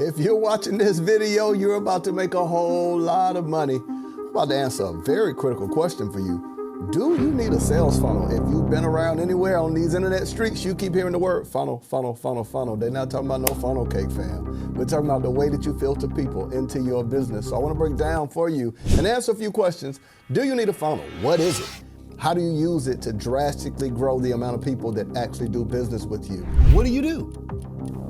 If you're watching this video, you're about to make a whole lot of money. I'm about to answer a very critical question for you. Do you need a sales funnel? If you've been around anywhere on these internet streets, you keep hearing the word funnel, funnel, funnel, funnel. They're not talking about no funnel cake, fam. We're talking about the way that you filter people into your business. So I want to break down for you and answer a few questions. Do you need a funnel? What is it? How do you use it to drastically grow the amount of people that actually do business with you? What do?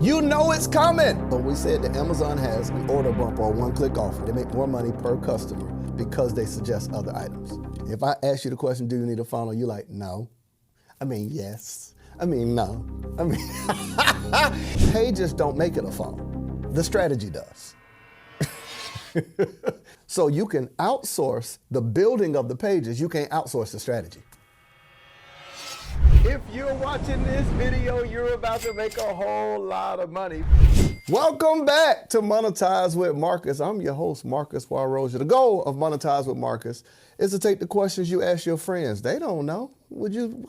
You know it's coming. But we said that Amazon has an order bumper or one-click offer. They make more money per customer because they suggest other items. If I ask you the question, do you need a funnel? You're like, no. I mean, yes. I mean, no. I mean, pages don't make it a funnel. The strategy does. So you can outsource the building of the pages. You can't outsource the strategy. If you're watching this video, you're about to make a whole lot of money. Welcome back to Monetize with Marcus. I'm your host, Marcus Warroja. The goal of Monetize with Marcus is to take the questions you ask your friends. They don't know. Would you,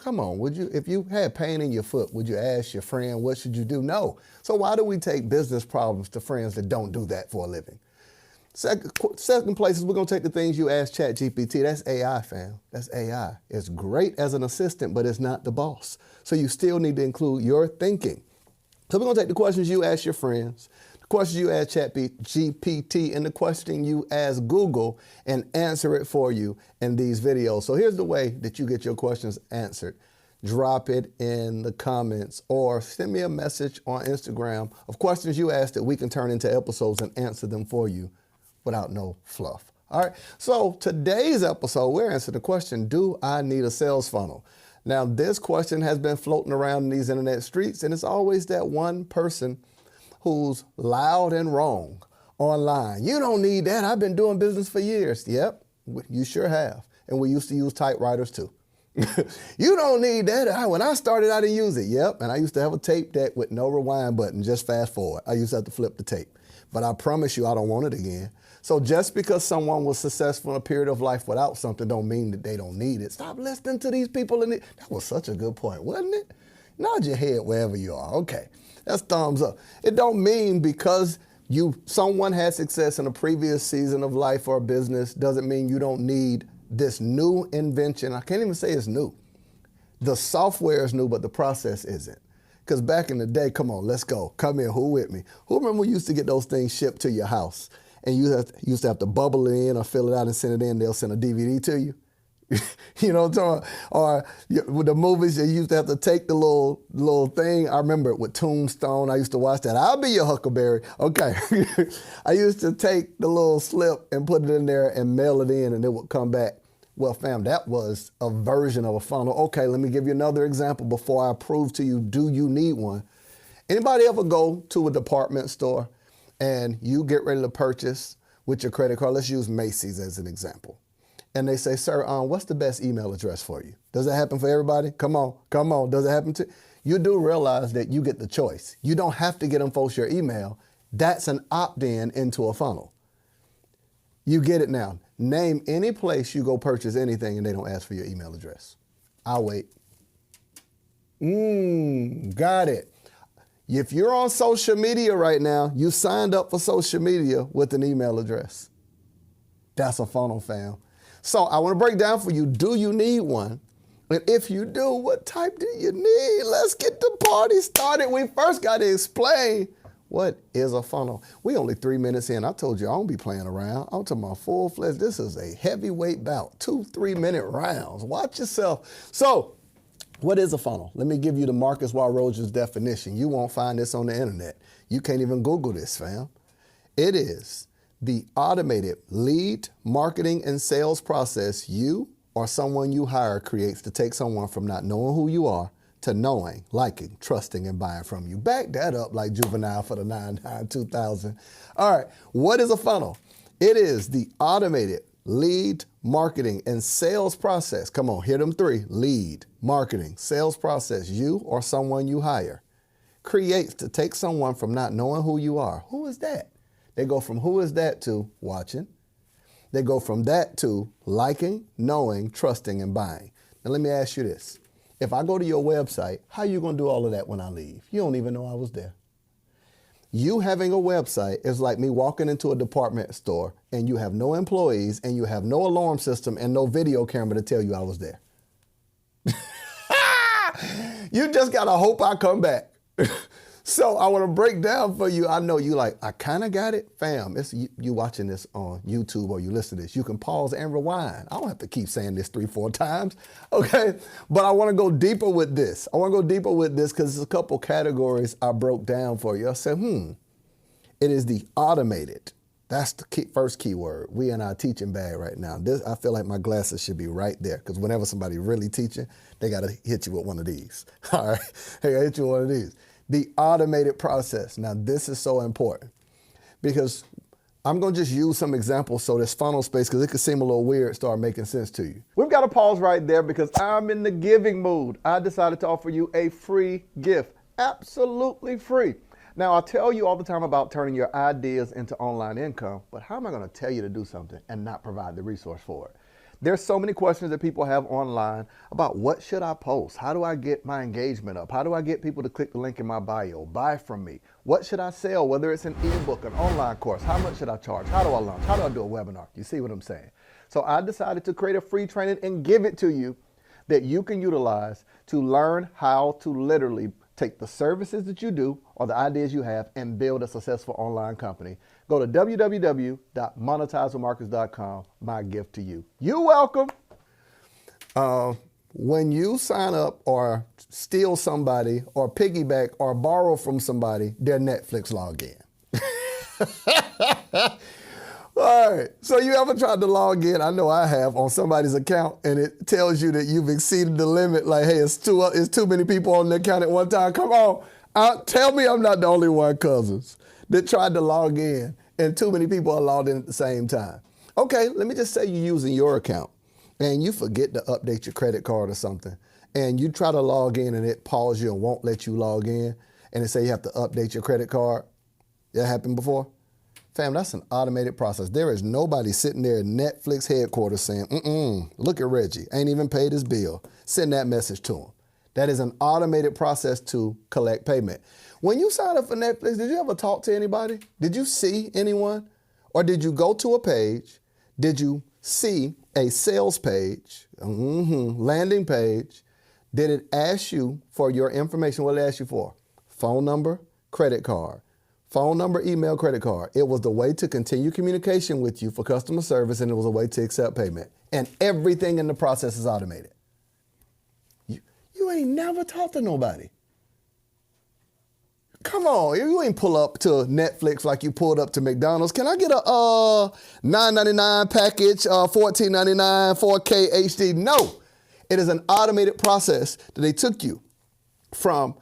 if you had pain in your foot, would you ask your friend, what should you do? No. So why do we take business problems to friends that don't do that for a living? Second place is we're going to take the things you ask ChatGPT. That's AI, fam. That's AI. It's great as an assistant, but it's not the boss. So you still need to include your thinking. So we're going to take the questions you ask your friends, the questions you ask ChatGPT, and the question you ask Google and answer it for you in these videos. So here's the way that you get your questions answered. Drop it in the comments or send me a message on Instagram of questions you asked that we can turn into episodes and answer them for you without no fluff. All right, so today's episode, we're answering the question, do I need a sales funnel? Now, this question has been floating around in these internet streets, and it's always that one person who's loud and wrong online. You don't need that. I've been doing business for years. Yep, you sure have. And we used to use typewriters too. You don't need that. When I started, I didn't use it. Yep, and I used to have a tape deck with no rewind button, just fast forward. I used to have to flip the tape. But I promise you, I don't want it again. So just because someone was successful in a period of life without something don't mean that they don't need it. Stop listening to these people. That was such a good point, wasn't it? Nod your head wherever you are. Okay, that's thumbs up. It don't mean because someone had success in a previous season of life or business doesn't mean you don't need this new invention. I can't even say it's new. The software is new, but the process isn't. Because back in the day, come on, let's go. Come in, who with me? Who remember we used to get those things shipped to your house? And you used to have to bubble it in or fill it out and send it in. They'll send a DVD to you. You know what I'm talking about? Or with the movies, you used to have to take the little thing. I remember it with Tombstone. I used to watch that. I'll be your Huckleberry. Okay. I used to take the little slip and put it in there and mail it in, and it would come back. Well, fam, that was a version of a funnel. Okay, let me give you another example before I prove to you, do you need one? Anybody ever go to a department store and you get ready to purchase with your credit card? Let's use Macy's as an example. And they say, sir, what's the best email address for you? Does that happen for everybody? Come on. Does it happen to you? You do realize that you get the choice. You don't have to get them folks your email. That's an opt-in into a funnel. You get it now. Name any place you go purchase anything and they don't ask for your email address. I'll wait. Got it. If you're on social media right now, you signed up for social media with an email address. That's a funnel, fam. So I want to break down for you, do you need one? And if you do, what type do you need? Let's get the party started. We first got to explain what is a funnel. We only 3 minutes in. I told you I don't be playing around. I'm talking about full-fledged. This is a heavyweight bout, 2 3-minute rounds. Watch yourself. So what is a funnel? Let me give you the Marcus Warroja's definition. You won't find this on the internet. You can't even Google this, fam. It is the automated lead, marketing, and sales process you or someone you hire creates to take someone from not knowing who you are to knowing, liking, trusting, and buying from you. Back that up like Juvenile for the 9/9/2000. All right, what is a funnel? It is the automated lead, marketing, and sales process. Come on, hit them 3. Lead, marketing, sales process you or someone you hire creates to take someone from not knowing who you are. Who is that? They go from who is that to watching. They go from that to liking, knowing, trusting, and buying. Now let me ask you this. If I go to your website, how are you going to do all of that when I leave? You don't even know I was there. You having a website is like me walking into a department store and you have no employees and you have no alarm system and no video camera to tell you I was there. You just got to hope I come back. So I want to break down for you. I know you like, I kind of got it. Fam, it's you watching this on YouTube or you listen to this. You can pause and rewind. I don't have to keep saying this 3-4 times. Okay. But I want to go deeper with this. Because there's a couple categories I broke down for you. I said, it is the automated. That's the first key word. We in our teaching bag right now. I feel like my glasses should be right there because whenever somebody really teaching, they got to hit you with one of these. All right. They got to hit you with one of these. The automated process. Now, this is so important because I'm going to just use some examples so this funnel space, because it could seem a little weird, start making sense to you. We've got to pause right there because I'm in the giving mood. I decided to offer you a free gift, absolutely free. Now, I tell you all the time about turning your ideas into online income, but how am I going to tell you to do something and not provide the resource for it? There's so many questions that people have online about what should I post? How do I get my engagement up? How do I get people to click the link in my bio, buy from me? What should I sell? Whether it's an ebook, an online course, how much should I charge? How do I launch? How do I do a webinar? You see what I'm saying? So I decided to create a free training and give it to you that you can utilize to learn how to literally take the services that you do or the ideas you have and build a successful online company. Go to www.monetizewithmarcus.com, my gift to you. You're welcome. When you sign up or steal somebody or piggyback or borrow from somebody, their Netflix login. All right, so you ever tried to log in? I know I have, on somebody's account, and it tells you that you've exceeded the limit. Like, hey, it's too many people on the account at one time. Come on, tell me I'm not the only one, cousins, that tried to log in, and too many people are logged in at the same time. Okay, let me just say you're using your account, and you forget to update your credit card or something, and you try to log in, and it pauses you and won't let you log in, and it say you have to update your credit card. That happened before? Fam, that's an automated process. There is nobody sitting there at Netflix headquarters saying, look at Reggie, ain't even paid his bill. Send that message to him. That is an automated process to collect payment. When you sign up for Netflix, did you ever talk to anybody? Did you see anyone? Or did you go to a page? Did you see a sales page, landing page? Did it ask you for your information? What did it ask you for? Phone number, credit card. Phone number, email, credit card. It was the way to continue communication with you for customer service, and it was a way to accept payment. And everything in the process is automated. You ain't never talked to nobody. Come on, you ain't pull up to Netflix like you pulled up to McDonald's. Can I get a $9.99 package, $14.99, 4K HD? No, it is an automated process that they took you from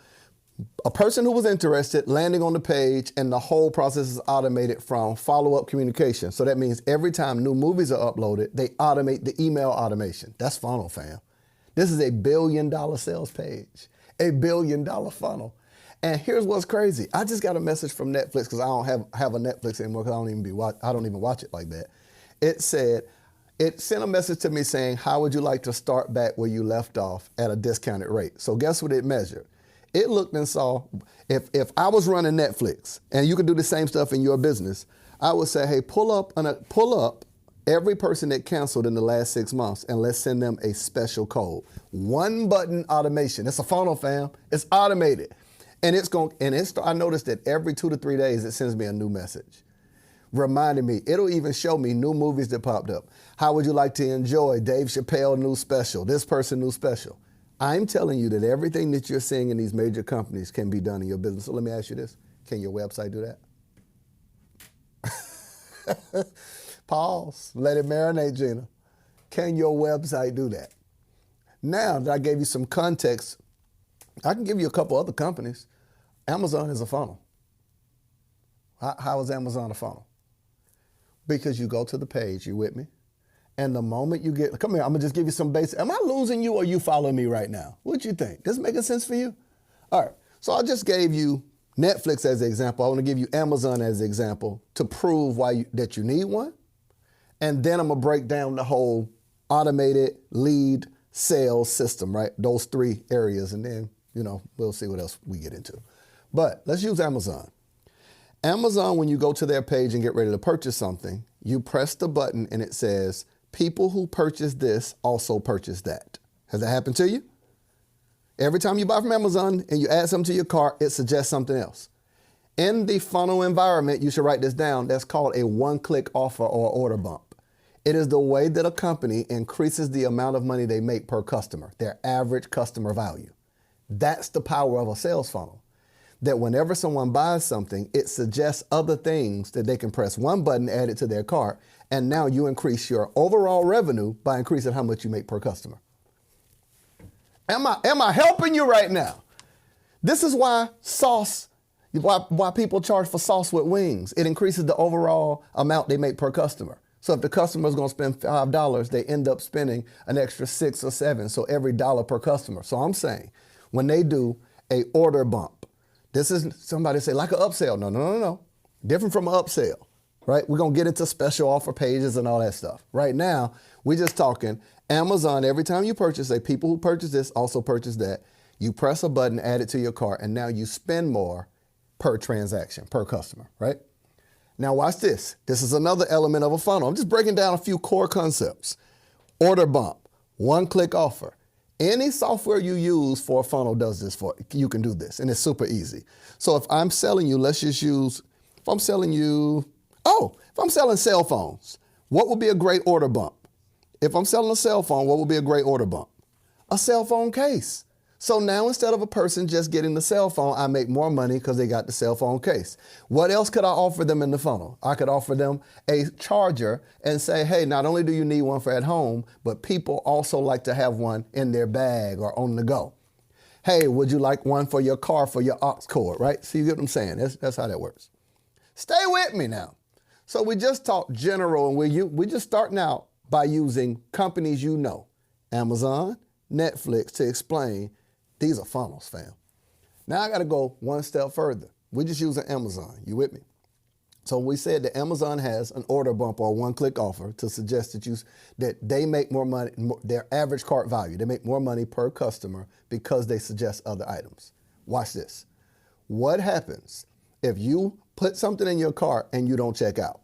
a person who was interested, landing on the page, and the whole process is automated from follow-up communication. So that means every time new movies are uploaded, they automate the email automation. That's funnel, fam. This is $1 billion sales page, $1 billion funnel. And here's what's crazy. I just got a message from Netflix because I don't have a Netflix anymore because I don't even watch it like that. It sent a message to me saying, how would you like to start back where you left off at a discounted rate? So guess what it measured? It looked and saw, if I was running Netflix, and you could do the same stuff in your business, I would say, hey, pull up every person that canceled in the last 6 months, and let's send them a special code. One button automation. It's a funnel, fam. It's automated. And I noticed that every 2 to 3 days, it sends me a new message, reminding me. It'll even show me new movies that popped up. How would you like to enjoy Dave Chappelle new special, this person new special? I'm telling you that everything that you're seeing in these major companies can be done in your business. So let me ask you this. Can your website do that? Pause. Let it marinate, Gina. Can your website do that? Now that I gave you some context, I can give you a couple other companies. Amazon is a funnel. How is Amazon a funnel? Because you go to the page, you with me? And the moment you get, come here, I'm gonna just give you some basic. Am I losing you or you following me right now? What you think? This making sense for you? All right, so I just gave you Netflix as an example. I wanna give you Amazon as an example to prove that you need one. And then I'm gonna break down the whole automated lead sales system, right? Those 3 areas, and then, we'll see what else we get into. But let's use Amazon. Amazon, when you go to their page and get ready to purchase something, you press the button and it says, people who purchase this also purchase that. Has that happened to you? Every time you buy from Amazon and you add something to your cart, it suggests something else. In the funnel environment, you should write this down. That's called a one-click offer or order bump. It is the way that a company increases the amount of money they make per customer, their average customer value. That's the power of a sales funnel. That whenever someone buys something, it suggests other things that they can press one button, add it to their cart, and now you increase your overall revenue by increasing how much you make per customer. Am I helping you right now? This is why why people charge for sauce with wings. It increases the overall amount they make per customer. So if the customer is going to spend $5, they end up spending an extra $6 or $7. So every dollar per customer. So I'm saying when they do a order bump, this is somebody say like an upsell. No. Different from an upsell, right? We're going to get into special offer pages and all that stuff. Right now, we're just talking Amazon. Every time you purchase, say people who purchase this also purchase that. You press a button, add it to your cart, and now you spend more per transaction, per customer, right? Now watch this. This is another element of a funnel. I'm just breaking down a few core concepts. Order bump, one-click offer. Any software you use for a funnel does this for you. You can do this, and it's super easy. So if I'm selling you, let's just use, if I'm selling cell phones, what would be a great order bump? If I'm selling a cell phone, what would be a great order bump? A cell phone case. So now instead of a person just getting the cell phone, I make more money because they got the cell phone case. What else could I offer them in the funnel? I could offer them a charger and say, hey, not only do you need one for at home, but people also like to have one in their bag or on the go. Hey, would you like one for your car for your aux cord, right? So you get what I'm saying? That's how that works. Stay with me now. So we just talked general, and we're just starting out by using companies you know, Amazon, Netflix, to explain these are funnels, fam. Now I got to go one step further. We're just using Amazon. You with me? So we said that Amazon has an order bump or one-click offer to suggest that they make more money, their average cart value. They make more money per customer because they suggest other items. Watch this. What happens if you put something in your cart and you don't check out?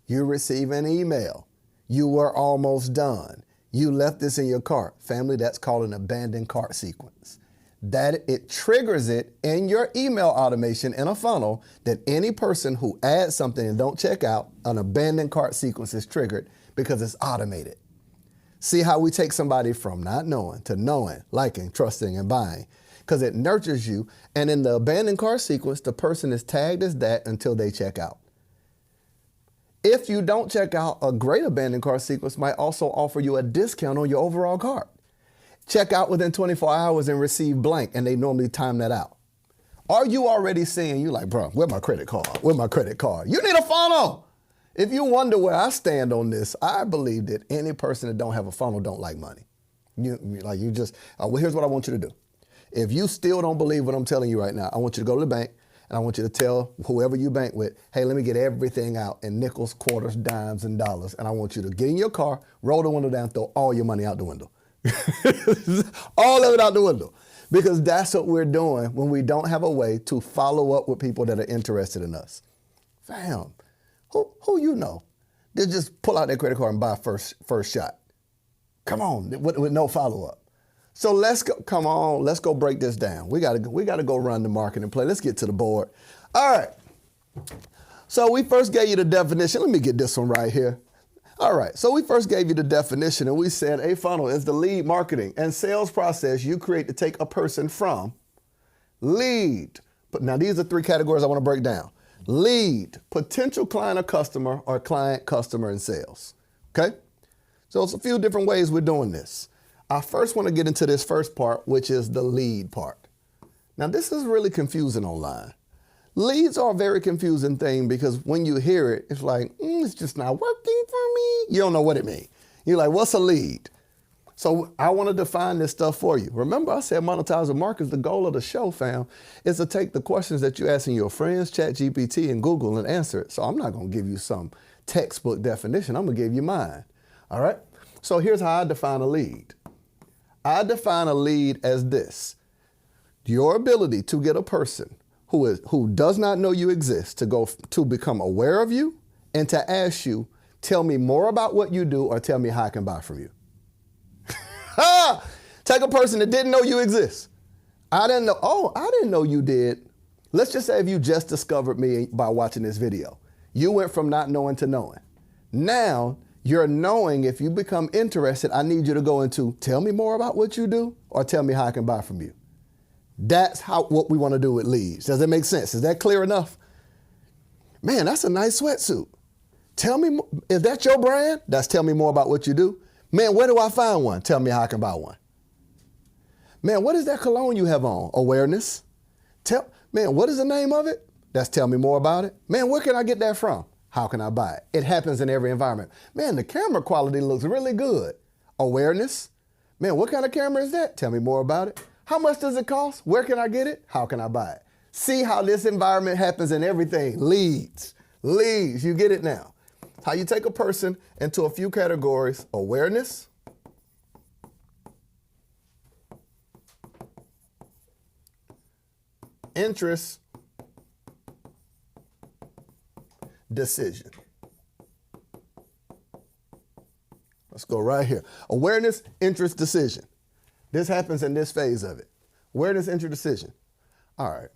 You receive an email. You were almost done. You left this in your cart. Family, that's called an abandoned cart sequence. That it triggers it in your email automation in a funnel that any person who adds something and don't check out, an abandoned cart sequence is triggered because it's automated. See how we take somebody from not knowing to knowing, liking, trusting, and buying, because it nurtures you. And in the abandoned cart sequence, the person is tagged as that until they check out. If you don't check out, a great abandoned cart sequence might also offer you a discount on your overall cart. Check out within 24 hours and receive blank, and they normally time that out. Are you already seeing, you like, bro, where's my credit card? Where's my credit card? You need a funnel. If you wonder where I stand on this, I believe that any person that don't have a funnel don't like money. Well, here's what I want you to do. If you still don't believe what I'm telling you right now, I want you to go to the bank, and I want you to tell whoever you bank with, hey, let me get everything out in nickels, quarters, dimes, and dollars. And I want you to get in your car, roll the window down, throw all your money out the window. All of it out the window. Because that's what we're doing when we don't have a way to follow up with people that are interested in us. Fam, who you know? They just pull out their credit card and buy first shot. Come on, with no follow-up. So let's go break this down. We gotta go run the marketing play. Let's get to the board. All right. So we first gave you the definition. Let me get this one right here. All right, so we first gave you the definition, and we said a funnel is the lead marketing and sales process you create to take a person from lead. But now these are three categories I want to break down. Lead, potential client or customer, or client, customer, and sales. Okay? So it's a few different ways we're doing this. I first want to get into this first part, which is the lead part. Now this is really confusing online. Leads are a very confusing thing because when you hear it, it's like, it's just not working for me. You don't know what it means. You're like, what's a lead? So I want to define this stuff for you. Remember I said monetize with Marcus, the goal of the show, fam, is to take the questions that you're asking your friends, ChatGPT, and Google and answer it. So I'm not going to give you some textbook definition. I'm going to give you mine. All right? So here's how I define a lead. I define a lead as this: your ability to get a person who does not know you exist to become aware of you and to ask you, tell me more about what you do or tell me how I can buy from you. Take a person that didn't know you exist. I didn't know. Oh, I didn't know you did. Let's just say if you just discovered me by watching this video. You went from not knowing to knowing. Now you're knowing. If you become interested, I need you to go into tell me more about what you do or tell me how I can buy from you. That's what we want to do with leads. Does that make sense? Is that clear enough? Man, that's a nice sweatsuit. Tell me, is that your brand? That's tell me more about what you do. Man, where do I find one? Tell me how I can buy one. Man, what is that cologne you have on? Awareness. Man, what is the name of it? That's tell me more about it. Man, where can I get that from? How can I buy it? It happens in every environment. Man, the camera quality looks really good. Awareness. Man, what kind of camera is that? Tell me more about it. How much does it cost? Where can I get it? How can I buy it? See how this environment happens in everything. Leads. Leads. You get it now. How you take a person into a few categories. Awareness. Interest. Decision. Let's go right here. Awareness, interest, decision. This happens in this phase of it. Awareness, interest, decision. All right.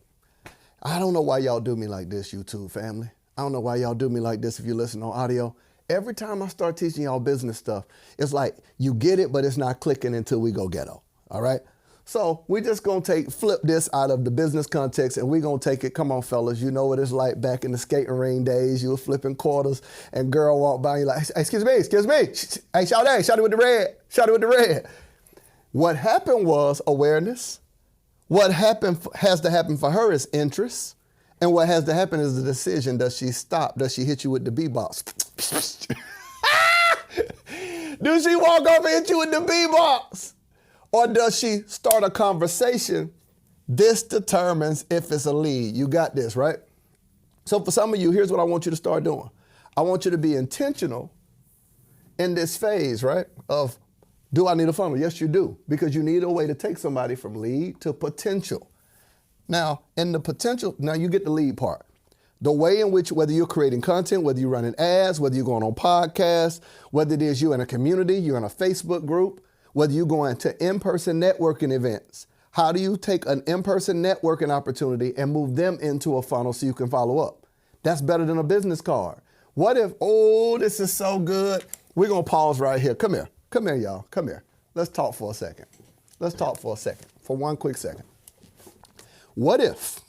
I don't know why y'all do me like this, YouTube family. I don't know why y'all do me like this if you listen on audio. Every time I start teaching y'all business stuff, it's like you get it, but it's not clicking until we go ghetto. All right? So we're just going to flip this out of the business context and we're going to take it. Come on, fellas. You know what it's like back in the skating ring days. You were flipping quarters and girl walked by and you're like, hey, excuse me. Hey, shout it with the red. Shout it with the red. What happened was awareness. What has to happen for her is interest. And what has to happen is the decision. Does she stop? Does she hit you with the B-box? Do she walk off and hit you with the B-box? Or does she start a conversation? This determines if it's a lead. You got this, right? So for some of you, here's what I want you to start doing. I want you to be intentional in this phase, right? Of, do I need a funnel? Yes, you do. Because you need a way to take somebody from lead to potential. Now, in the potential, now you get the lead part. The way in which, whether you're creating content, whether you're running ads, whether you're going on podcasts, whether it is you in a community, you're in a Facebook group, whether you're going to in-person networking events, how do you take an in-person networking opportunity and move them into a funnel so you can follow up? That's better than a business card. What if, oh, this is so good. We're going to pause right here. Come here, y'all. Come here. Let's talk for a second. For one quick second. What if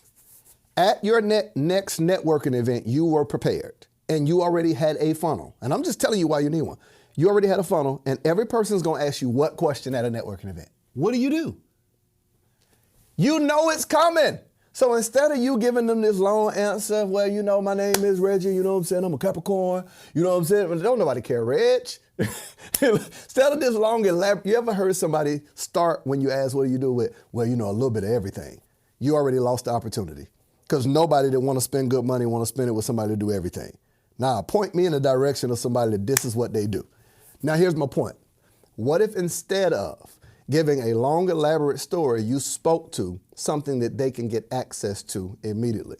at your next networking event, you were prepared and you already had a funnel? And I'm just telling you why you need one. You already had a funnel and every person's going to ask you what question at a networking event. What do? You know it's coming. So instead of you giving them this long answer, well, you know, my name is Reggie, you know what I'm saying? I'm a Capricorn, you know what I'm saying? But don't nobody care, Reg. Instead of this long elaborate, you ever heard somebody start when you ask, what do you do with, well, you know, a little bit of everything. You already lost the opportunity because nobody that want to spend good money want to spend it with somebody to do everything. Now, point me in the direction of somebody that this is what they do. Now, here's my point. What if instead of giving a long, elaborate story, you spoke to something that they can get access to immediately?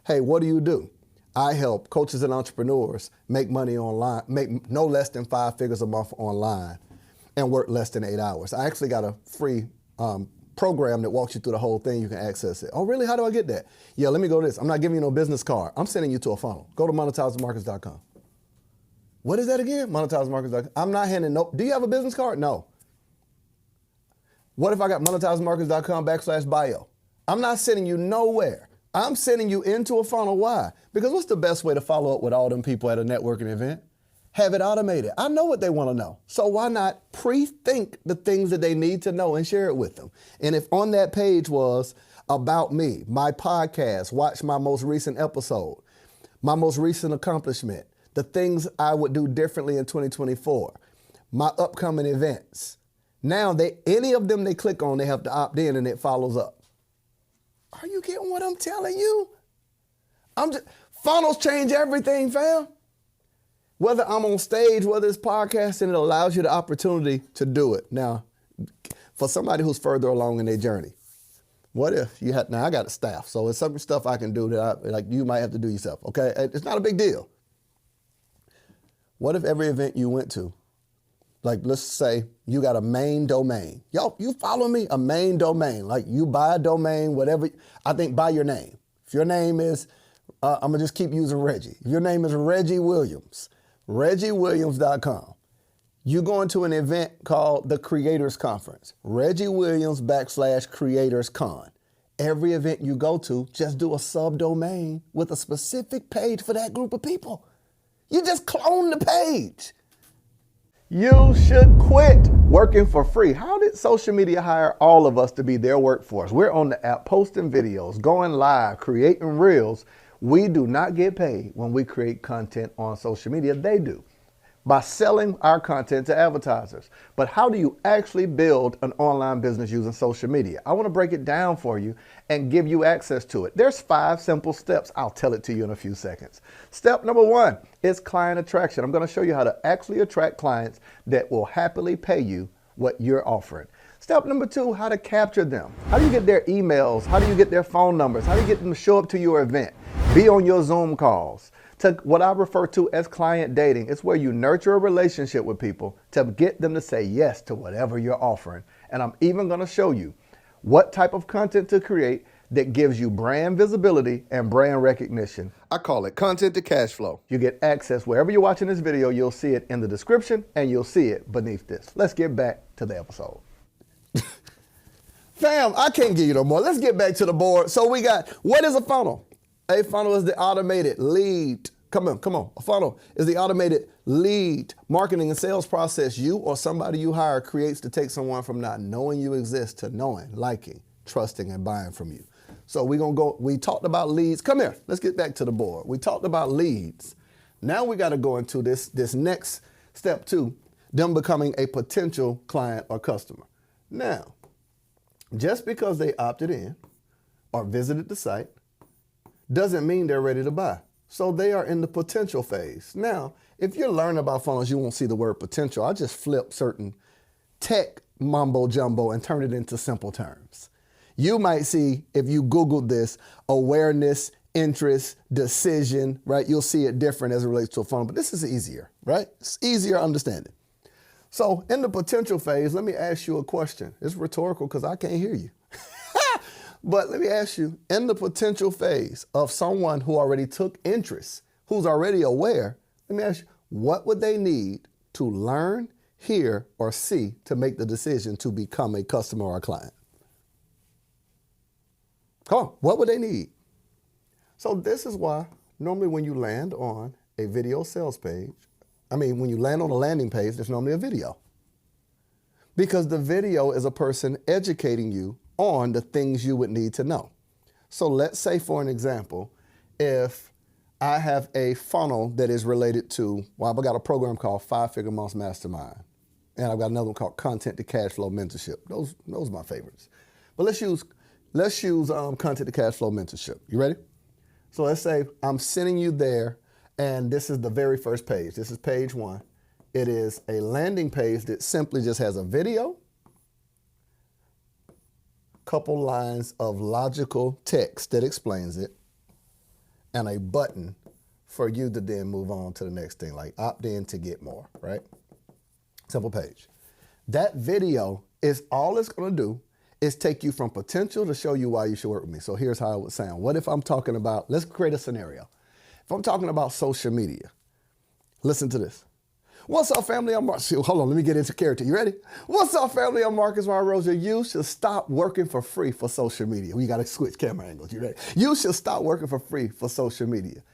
Hey, what do? I help coaches and entrepreneurs make money online, make no less than 5 figures a month online and work less than 8 hours. I actually got a free program that walks you through the whole thing. You can access it. Oh, really? How do I get that? Yeah, let me go to this. I'm not giving you no business card. I'm sending you to a funnel. Go to monetizemarkets.com. What is that again? Monetizemarkets.com. I'm not handing no. Do you have a business card? No. What if I got monetizemarkets.com/bio? I'm not sending you nowhere. I'm sending you into a funnel. Why? Because what's the best way to follow up with all them people at a networking event? Have it automated. I know what they want to know. So why not pre-think the things that they need to know and share it with them? And if on that page was about me, my podcast, watch my most recent episode, my most recent accomplishment, the things I would do differently in 2024, my upcoming events. Now, any of them they click on, they have to opt in and it follows up. Are you getting what I'm telling you? Funnels change everything, fam. Whether I'm on stage, whether it's podcasting, it allows you the opportunity to do it. Now, for somebody who's further along in their journey, What if you had, now I got a staff, so it's some stuff I can do that like you might have to do yourself, okay? It's not a big deal. What if every event you went to, like let's say you got a main domain. Y'all, you follow me? A main domain. Like you buy a domain, whatever, I think buy your name. If your name is, I'm gonna just keep using Reggie. If your name is Reggie Williams, ReggieWilliams.com. You go into an event called the Creators Conference, Reggie Williams /Creators Con. Every event you go to, just do a subdomain with a specific page for that group of people. You just clone the page. You should quit working for free. How did social media hire all of us to be their workforce? We're on the app posting videos, going live, creating reels. We do not get paid when we create content on social media. They do, by selling our content to advertisers. But how do you actually build an online business using social media? I want to break it down for you and give you access to it. There's 5 simple steps. I'll tell it to you in a few seconds. Step number 1 is client attraction. I'm going to show you how to actually attract clients that will happily pay you what you're offering. Step number 2, how to capture them. How do you get their emails? How do you get their phone numbers? How do you get them to show up to your event? Be on your Zoom calls. To what I refer to as client dating. It's where you nurture a relationship with people to get them to say yes to whatever you're offering. And I'm even going to show you what type of content to create that gives you brand visibility and brand recognition. I call it content to cash flow. You get access wherever you're watching this video. You'll see it in the description and you'll see it beneath this. Let's get back to the episode. Fam, I can't give you no more. Let's get back to the board. So we got, what is a funnel? A funnel is the automated lead. Come on. A funnel is the automated lead marketing and sales process you or somebody you hire creates to take someone from not knowing you exist to knowing, liking, trusting, and buying from you. So we talked about leads. Come here, let's get back to the board. We talked about leads. Now we got to go into this next step 2, them becoming a potential client or customer. Now, just because they opted in or visited the site doesn't mean they're ready to buy. So they are in the potential phase. Now, if you're learning about funnels, you won't see the word potential. I just flip certain tech mumbo jumbo and turn it into simple terms. You might see, if you Googled this, awareness, interest, decision, right? You'll see it different as it relates to a funnel, but this is easier, right? It's easier understanding. So in the potential phase, let me ask you a question. It's rhetorical because I can't hear you. But let me ask you, in the potential phase of someone who already took interest, who's already aware, let me ask you, what would they need to learn, hear, or see to make the decision to become a customer or a client? Come on, what would they need? So this is why normally when you land on a video sales page, when you land on a landing page, there's normally a video. Because the video is a person educating you on the things you would need to know. So let's say, for an example, if I have a funnel that is related to, well, I've got a program called 5-Figure Months Mastermind, and I've got another one called Content to Cash Flow Mentorship. Those are my favorites. But let's use Content to Cash Flow Mentorship. You ready? So let's say I'm sending you there, and this is the very first page. This is page 1. It is a landing page that simply just has a video, couple lines of logical text that explains it, and a button for you to then move on to the next thing, like opt in to get more, right? Simple page. That video is all it's going to do is take you from potential to show you why you should work with me. So here's how it would sound. What if I'm talking about, let's create a scenario. If I'm talking about social media, listen to this. What's up, family? I'm Marcus. Hold on, let me get into character. You ready? What's up, family? I'm Marcus Rosa. You should stop working for free for social media. We got to switch camera angles. You ready? You should stop working for free for social media.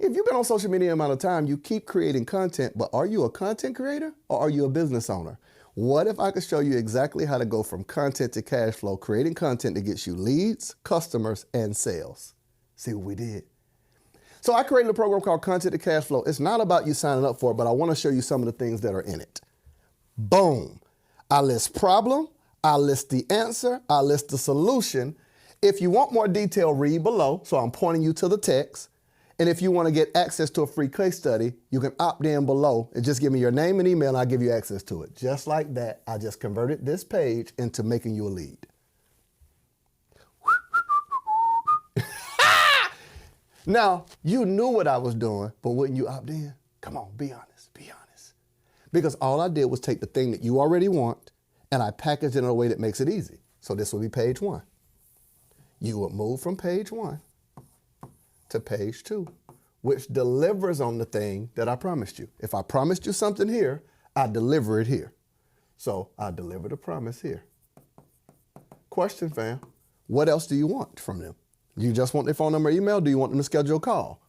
If you've been on social media amount of time, you keep creating content, but are you a content creator or are you a business owner? What if I could show you exactly how to go from content to cash flow, creating content that gets you leads, customers, and sales? See what we did? So I created a program called Content to Cash Flow. It's not about you signing up for it, but I want to show you some of the things that are in it. Boom. I list problem. I list the answer. I list the solution. If you want more detail, read below. So I'm pointing you to the text. And if you want to get access to a free case study, you can opt in below and just give me your name and email and I'll give you access to it. Just like that, I just converted this page into making you a lead. Now, you knew what I was doing, but wouldn't you opt in? Come on, be honest, be honest. Because all I did was take the thing that you already want and I packaged it in a way that makes it easy. So this would be page 1. You would move from page 1 to page 2, which delivers on the thing that I promised you. If I promised you something here, I deliver it here. So I deliver the promise here. Question, fam. What else do you want from them? You just want their phone number or email? Do you want them to schedule a call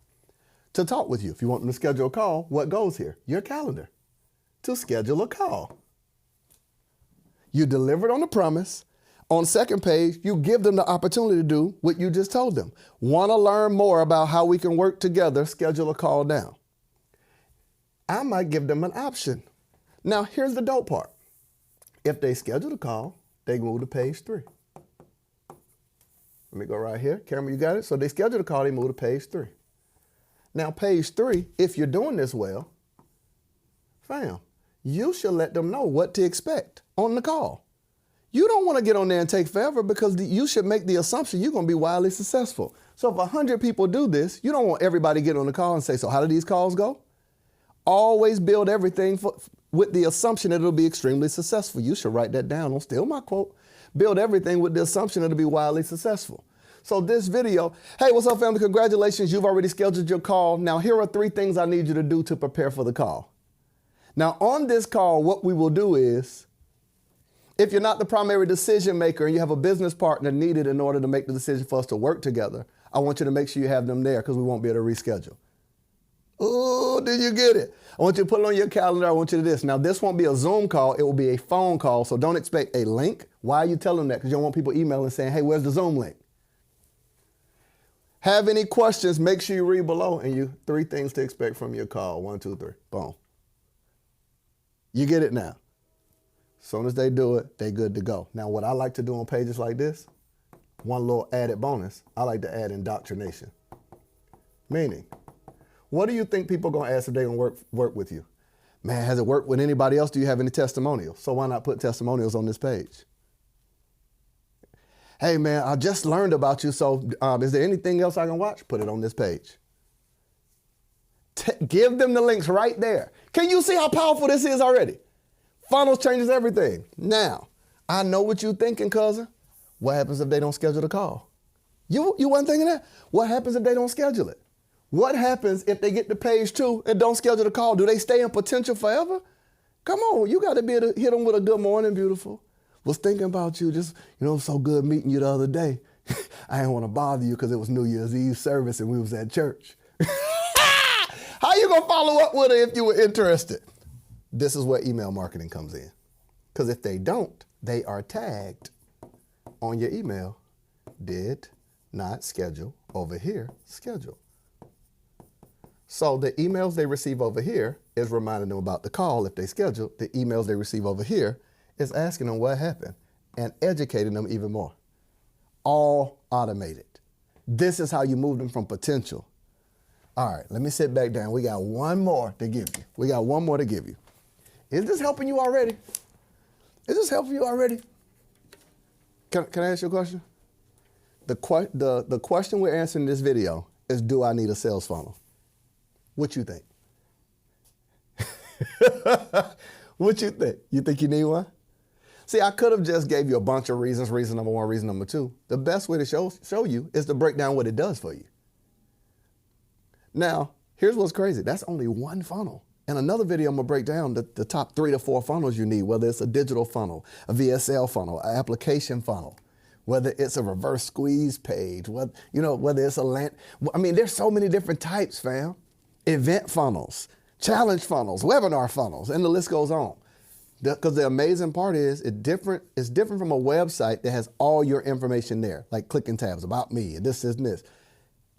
to talk with you? If you want them to schedule a call, what goes here? Your calendar to schedule a call. You delivered on the promise. On second page, you give them the opportunity to do what you just told them. Want to learn more about how we can work together? Schedule a call now. I might give them an option. Now, here's the dope part. If they schedule a call, they move to page 3. Let me go right here. Camera, you got it? So they schedule a call, they move to page 3. Now, page 3, if you're doing this well, fam, you should let them know what to expect on the call. You don't want to get on there and take forever because you should make the assumption you're going to be wildly successful. So if 100 people do this, you don't want everybody to get on the call and say, so how do these calls go? Always build everything with the assumption that it'll be extremely successful. You should write that down. Don't steal my quote. Build everything with the assumption it'll be wildly successful. So this video, hey, what's up, family? Congratulations, you've already scheduled your call. Now, here are 3 things I need you to do to prepare for the call. Now, on this call, what we will do is, if you're not the primary decision maker and you have a business partner needed in order to make the decision for us to work together, I want you to make sure you have them there because we won't be able to reschedule. Oh, did you get it? I want you to put it on your calendar. I want you to do this. Now, this won't be a Zoom call. It will be a phone call. So don't expect a link. Why are you telling them that? Because you don't want people emailing saying, hey, where's the Zoom link? Have any questions, make sure you read below and 3 things to expect from your call. 1, 2, 3. Boom. You get it now. As soon as they do it, they good to go. Now, what I like to do on pages like this, one little added bonus, I like to add indoctrination. Meaning, what do you think people are going to ask if they're going to work with you? Man, has it worked with anybody else? Do you have any testimonials? So why not put testimonials on this page? Hey, man, I just learned about you. So is there anything else I can watch? Put it on this page. Give them the links right there. Can you see how powerful this is already? Funnels changes everything. Now, I know what you're thinking, cousin. What happens if they don't schedule the call? You weren't thinking that? What happens if they don't schedule it? What happens if they get to page 2 and don't schedule the call? Do they stay in potential forever? Come on, you got to be able to hit them with a good morning, beautiful. Was thinking about you, just, so good meeting you the other day. I didn't want to bother you because it was New Year's Eve service and we was at church. How you going to follow up with it if you were interested? This is where email marketing comes in. Because if they don't, they are tagged on your email. Did not schedule over here, schedule. So the emails they receive over here is reminding them about the call if they schedule. The emails they receive over here is asking them what happened and educating them even more. All automated. This is how you move them from potential. All right, let me sit back down. We got one more to give you. We got one more to give you. Is this helping you already? Is this helping you already? Can I ask you a question? The question we're answering in this video is, do I need a sales funnel? What you think? What you think? You think you need one? See, I could have just gave you a bunch of reasons. Reason number 1, reason number 2. The best way to show you is to break down what it does for you. Now, here's what's crazy. That's only one funnel. In another video, I'm going to break down the top 3 to 4 funnels you need, whether it's a digital funnel, a VSL funnel, an application funnel, whether it's a reverse squeeze page, whether it's a land. I mean, there's so many different types, fam. Event funnels, challenge funnels, webinar funnels, and the list goes on. Because the amazing part is it's different from a website that has all your information there, like clicking tabs, about me, and this, and this.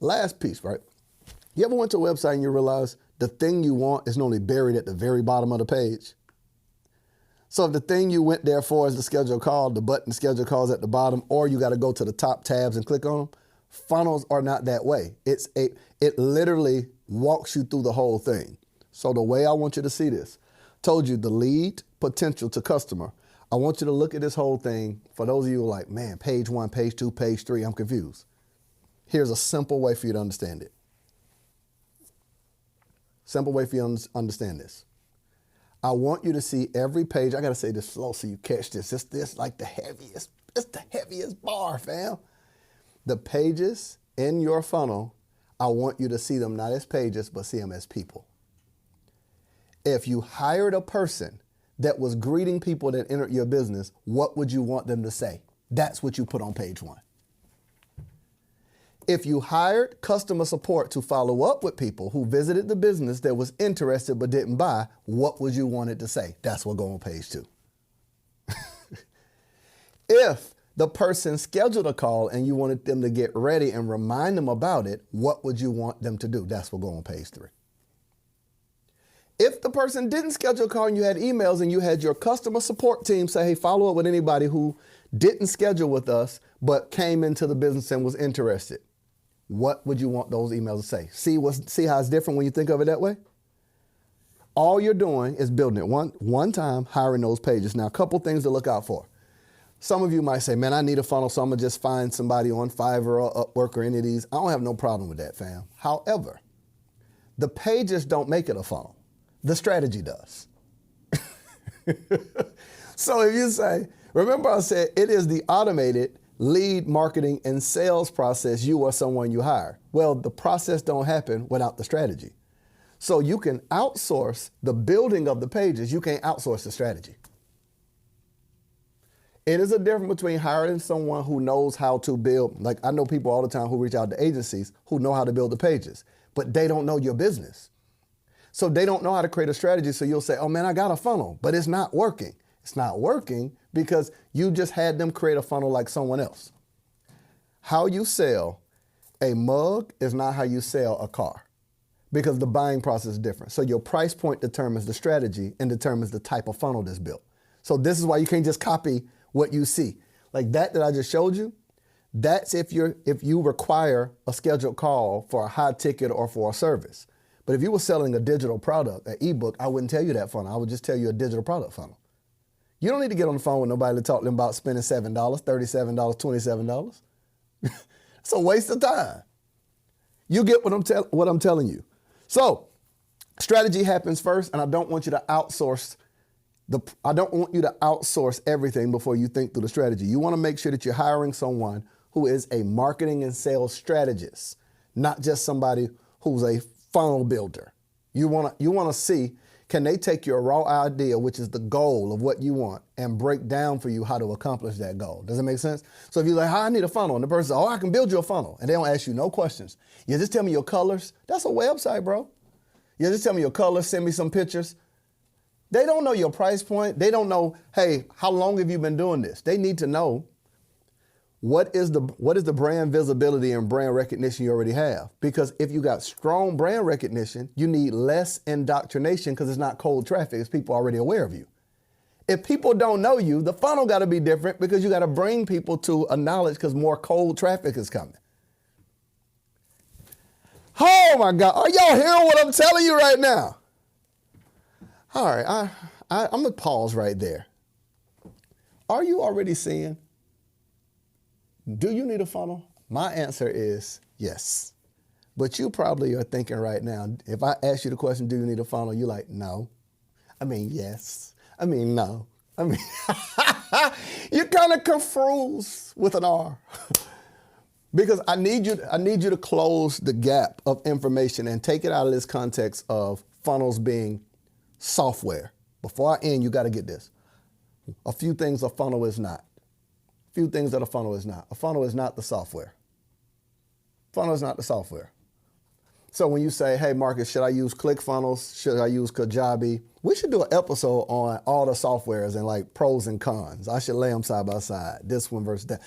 Last piece, right? You ever went to a website and you realize the thing you want is normally buried at the very bottom of the page? So if the thing you went there for is the schedule call, the button schedule calls at the bottom, or you got to go to the top tabs and click on them, funnels are not that way. It literally walks you through the whole thing. So the way I want you to see this, told you the lead, potential to customer. I want you to look at this whole thing. For those of you who are like, man, page 1, page 2, page 3, I'm confused. Here's a simple way for you to understand it. Simple way for you to understand this. I want you to see every page. I got to say this slow so you catch this. It's like the heaviest. It's the heaviest bar, fam. The pages in your funnel, I want you to see them not as pages, but see them as people. If you hired a person that was greeting people that entered your business, what would you want them to say? That's what you put on page 1. If you hired customer support to follow up with people who visited the business that was interested but didn't buy, what would you want it to say? That's what go on page 2. If the person scheduled a call and you wanted them to get ready and remind them about it, what would you want them to do? That's what go on page 3. If the person didn't schedule a call and you had emails and you had your customer support team say, hey, follow up with anybody who didn't schedule with us but came into the business and was interested, what would you want those emails to say? See how it's different when you think of it that way? All you're doing is building it one time, hiring those pages. Now, a couple things to look out for. Some of you might say, man, I need a funnel, so I'm going to just find somebody on Fiverr or Upwork or any of these. I don't have no problem with that, fam. However, the pages don't make it a funnel. The strategy does. So if you say, remember I said it is the automated lead marketing and sales process you or someone you hire. Well, the process don't happen without the strategy. So you can outsource the building of the pages. You can't outsource the strategy. It is a difference between hiring someone who knows how to build. Like I know people all the time who reach out to agencies who know how to build the pages, but they don't know your business. So they don't know how to create a strategy. So you'll say, oh man, I got a funnel, but it's not working. It's not working because you just had them create a funnel like someone else. How you sell a mug is not how you sell a car because the buying process is different. So your price point determines the strategy and determines the type of funnel that's built. So this is why you can't just copy what you see. Like that I just showed you, that's if you require a scheduled call for a high ticket or for a service. But if you were selling a digital product, an ebook, I wouldn't tell you that funnel. I would just tell you a digital product funnel. You don't need to get on the phone with nobody to talk to them about spending $7, $37, $27. It's a waste of time. You get what I'm telling you. So strategy happens first, and I don't want you to outsource everything before you think through the strategy. You want to make sure that you're hiring someone who is a marketing and sales strategist, not just somebody who's a funnel builder. You want to see, can they take your raw idea, which is the goal of what you want, and break down for you how to accomplish that goal? Does it make sense? So if you're like, I need a funnel, and the person says, oh, I can build you a funnel, and they don't ask you no questions. You just tell me your colors. That's a website, bro. You just tell me your colors, send me some pictures. They don't know your price point. They don't know, hey, how long have you been doing this? They need to know what is the brand visibility and brand recognition you already have. Because if you got strong brand recognition, you need less indoctrination because it's not cold traffic. It's people already aware of you. If people don't know you, the funnel got to be different because you got to bring people to a knowledge because more cold traffic is coming. Oh my God. Are y'all hearing what I'm telling you right now? All right, I'm going to pause right there. Are you already seeing? Do you need a funnel? My answer is yes. But you probably are thinking right now, if I ask you the question, do you need a funnel? You're like, no. I mean, yes. I mean, no. I mean, you kind of confuse with an R. Because I need you to close the gap of information and take it out of this context of funnels being software. Before I end, you got to get this. A few things a funnel is not. A few things that a funnel is not. A funnel is not the software. Funnel is not the software. So when you say, hey, Marcus, should I use ClickFunnels? Should I use Kajabi? We should do an episode on all the softwares and like pros and cons. I should lay them side by side, this one versus that.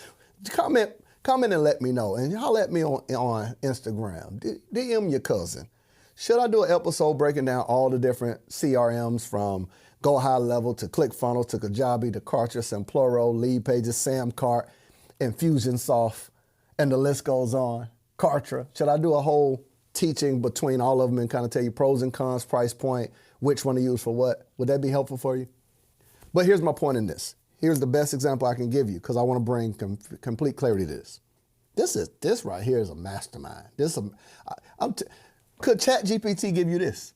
Comment and let me know. And holler at me on Instagram. DM your cousin. Should I do an episode breaking down all the different CRMs from Go High Level to ClickFunnels to Kajabi to Kartra, Simploro, Lead Pages, Samcart, Infusionsoft, and the list goes on. Kartra. Should I do a whole teaching between all of them and kind of tell you pros and cons, price point, which one to use for what? Would that be helpful for you? But here's my point in this. Here's the best example I can give you because I want to bring complete clarity to this. This right here is a mastermind. Could ChatGPT give you this?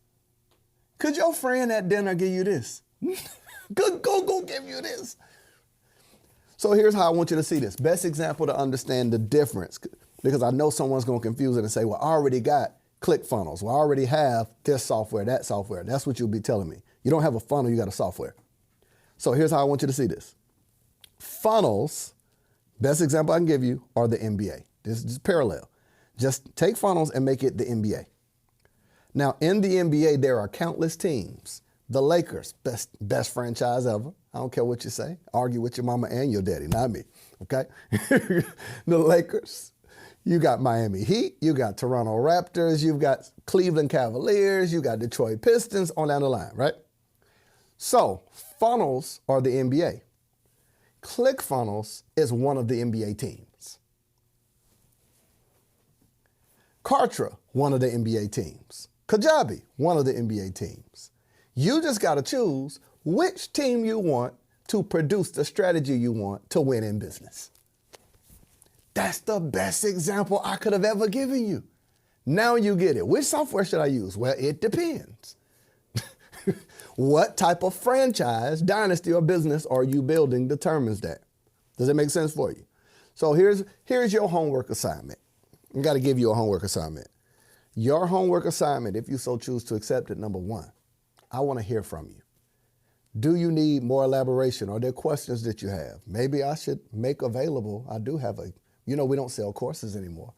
Could your friend at dinner give you this? Go give you this. So here's how I want you to see this. Best example to understand the difference, because I know someone's going to confuse it and say, well, I already got ClickFunnels. Well, I already have this software, that software. That's what you'll be telling me. You don't have a funnel, you got a software. So here's how I want you to see this. Funnels, best example I can give you, are the NBA. This is parallel. Just take funnels and make it the NBA. Now, in the NBA, there are countless teams. The Lakers, best franchise ever. I don't care what you say. Argue with your mama and your daddy, not me, okay? The Lakers. You got Miami Heat. You got Toronto Raptors. You've got Cleveland Cavaliers. You got Detroit Pistons, on down the line, right? So, funnels are the NBA. ClickFunnels is one of the NBA teams. Kartra, one of the NBA teams. Kajabi, one of the NBA teams. You just got to choose which team you want to produce the strategy you want to win in business. That's the best example I could have ever given you. Now you get it. Which software should I use? Well, it depends. What type of franchise, dynasty, or business are you building determines that. Does it make sense for you? So here's your homework assignment. I got to give you a homework assignment. Your homework assignment, if you so choose to accept it, number one, I want to hear from you. Do you need more elaboration? Are there questions that you have? Maybe I should make available. I do have we don't sell courses anymore.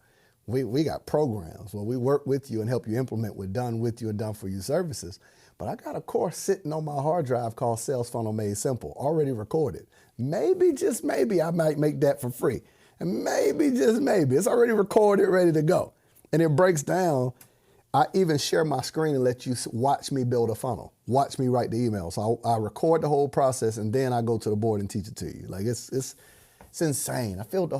We got programs where we work with you and help you implement with done with you and done for you services. But I got a course sitting on my hard drive called Sales Funnel Made Simple, already recorded. Maybe, just maybe, I might make that for free. And maybe, just maybe, it's already recorded, ready to go. And it breaks down. I even share my screen and let you watch me build a funnel. Watch me write the email. So I record the whole process and then I go to the board and teach it to you. Like it's insane. I filmed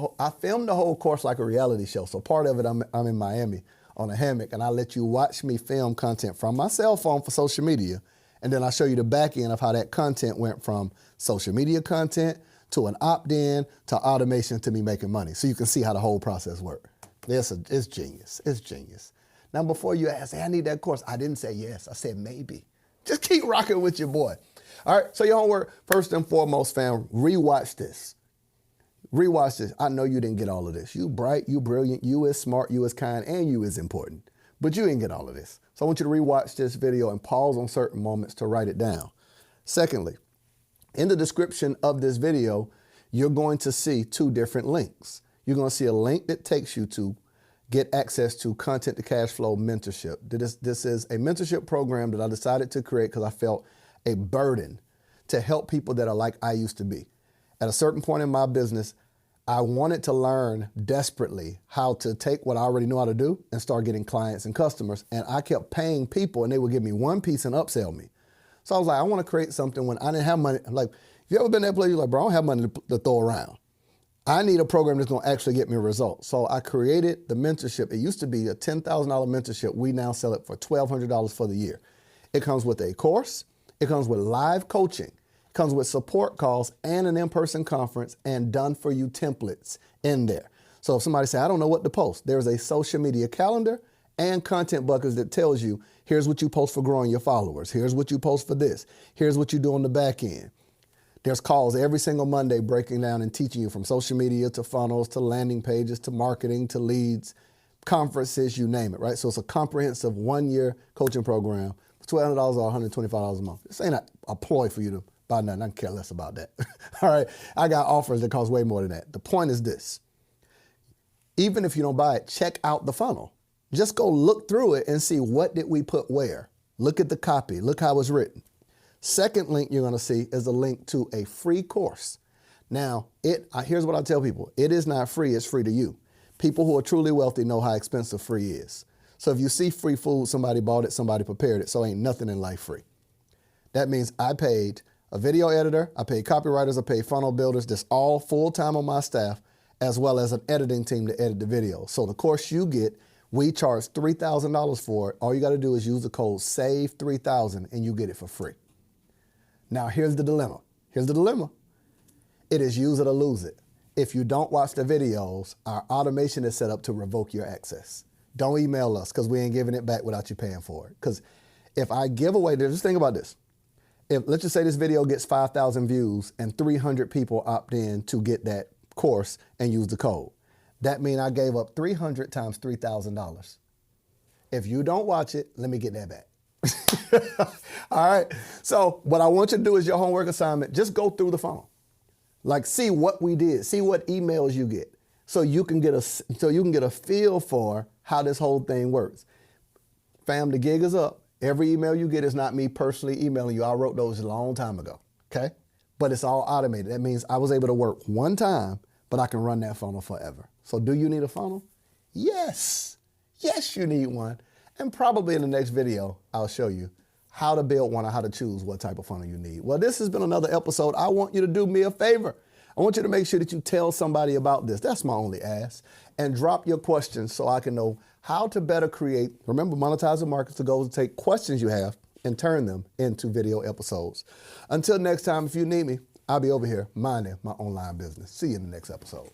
the whole course like a reality show. So part of it, I'm in Miami on a hammock and I let you watch me film content from my cell phone for social media. And then I show you the back end of how that content went from social media content to an opt-in to automation to me making money. So you can see how the whole process works. It's genius. It's genius. Now, before you ask, hey, I need that course, I didn't say yes. I said maybe. Just keep rocking with your boy. All right, so your homework, first and foremost, fam, rewatch this. Rewatch this. I know you didn't get all of this. You bright, you brilliant, you is smart, you is kind, and you is important. But you didn't get all of this. So I want you to rewatch this video and pause on certain moments to write it down. Secondly, in the description of this video, you're going to see two different links. You're going to see a link that takes you to get access to Content to Cash Flow mentorship. This is a mentorship program that I decided to create because I felt a burden to help people that are like I used to be. At a certain point in my business, I wanted to learn desperately how to take what I already know how to do and start getting clients and customers. And I kept paying people and they would give me one piece and upsell me. So I was like, I want to create something when I didn't have money. Like, if you ever been that place, you're like, bro, I don't have money to throw around. I need a program that's going to actually get me results. So I created the mentorship. It used to be a $10,000 mentorship. We now sell it for $1,200 for the year. It comes with a course. It comes with live coaching. It comes with support calls and an in-person conference and done-for-you templates in there. So if somebody say, I don't know what to post, there's a social media calendar and content buckets that tells you, here's what you post for growing your followers. Here's what you post for this. Here's what you do on the back end. There's calls every single Monday breaking down and teaching you from social media to funnels to landing pages to marketing to leads, conferences, you name it, right? So it's a comprehensive 1-year coaching program for $1,200 or $125 a month. This ain't a ploy for you to buy nothing. I can care less about that. All right. I got offers that cost way more than that. The point is this. Even if you don't buy it, check out the funnel. Just go look through it and see what did we put where. Look at the copy. Look how it's written. Second link you're going to see is a link to a free course. Now, here's what I tell people. It is not free. It's free to you. People who are truly wealthy know how expensive free is. So if you see free food, somebody bought it, somebody prepared it. So ain't nothing in life free. That means I paid a video editor, I paid copywriters, I paid funnel builders. That's all full-time on my staff, as well as an editing team to edit the video. So the course you get, we charge $3,000 for it. All you got to do is use the code SAVE3000 and you get it for free. Now, here's the dilemma. Here's the dilemma. It is use it or lose it. If you don't watch the videos, our automation is set up to revoke your access. Don't email us because we ain't giving it back without you paying for it. Because If I give away, just think about this. If let's just say this video gets 5,000 views and 300 people opt in to get that course and use the code, that means I gave up 300 times $3,000. If you don't watch it, let me get that back. All right. So what I want you to do is your homework assignment. Just go through the funnel, like see what we did, see what emails you get, so you can get a feel for how this whole thing works. Fam, the gig is up. Every email you get is not me personally emailing you. I wrote those a long time ago. Okay, but it's all automated. That means I was able to work one time, but I can run that funnel forever. So do you need a funnel? Yes. Yes, you need one. And probably in the next video, I'll show you how to build one or how to choose what type of funnel you need. Well, this has been another episode. I want you to do me a favor. I want you to make sure that you tell somebody about this. That's my only ask. And drop your questions so I can know how to better create. Remember, monetizing markets, the goal is to take questions you have and turn them into video episodes. Until next time, if you need me, I'll be over here minding my online business. See you in the next episode.